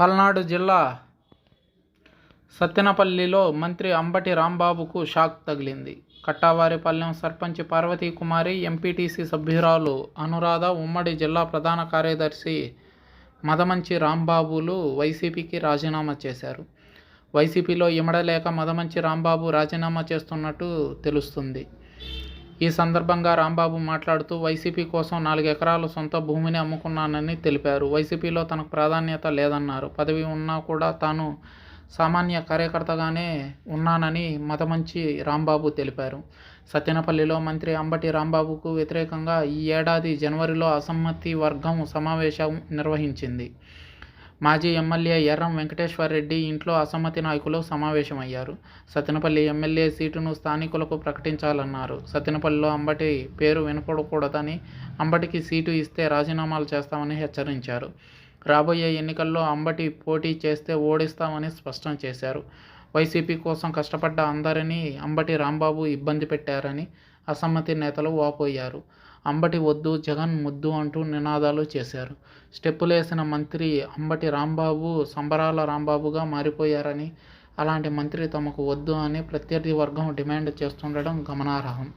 పల్నాడు జిల్లా సత్తెనపల్లిలో మంత్రి అంబటి రాంబాబుకు షాక్ తగిలింది. కట్టావారిపాలెం సర్పంచ్ పార్వతీకుమారి, ఎంపీటీసీ సభ్యురాలు అనురాధ, ఉమ్మడి జిల్లా ప్రధాన కార్యదర్శి మదమంచి రాంబాబులు వైసీపీకి రాజీనామా చేశారు. వైసీపీలో ఇమడలేక మదమంచి రాంబాబు రాజీనామా చేస్తున్నట్టు తెలుస్తుంది. ఈ సందర్భంగా రాంబాబు మాట్లాడుతూ వైసీపీ కోసం 4 ఎకరాల సొంత భూమిని అమ్ముకున్నానని తెలిపారు. వైసీపీలో తనకు ప్రాధాన్యత లేదన్నారు. పదవి ఉన్నా కూడా తాను సామాన్య కార్యకర్తగానే ఉన్నానని మదమంచి రాంబాబు తెలిపారు. సత్తెనపల్లిలో మంత్రి అంబటి రాంబాబుకు వ్యతిరేకంగా ఈ ఏడాది జనవరిలో అసమ్మతి వర్గం సమావేశం నిర్వహించింది. మాజీ ఎమ్మెల్యే ఎర్రం వెంకటేశ్వర్రెడ్డి ఇంట్లో అసమ్మతి నాయకులు సమావేశమయ్యారు. సత్తెనపల్లి ఎమ్మెల్యే సీటును స్థానికులకు ప్రకటించాలన్నారు. సత్తెనపల్లిలో అంబటి పేరు వినపడకూడదని, అంబటికి సీటు ఇస్తే రాజీనామాలు చేస్తామని హెచ్చరించారు. రాబోయే ఎన్నికల్లో అంబటి పోటీ చేస్తే ఓడిస్తామని స్పష్టం చేశారు. వైసీపీ కోసం కష్టపడ్డ అందరినీ అంబటి రాంబాబు ఇబ్బంది పెట్టారని అసమ్మతి నేతలు వాపోయారు. అంబటి వద్దు, జగన్ ముద్దు అంటూ నినాదాలు చేశారు. స్టెప్పులేసిన మంత్రి అంబటి రాంబాబు సంబరాల రాంబాబుగా మారిపోయారని, అలాంటి మంత్రి తమకు వద్దు అని ప్రత్యర్థి వర్గం డిమాండ్ చేస్తుండడం గమనార్హం.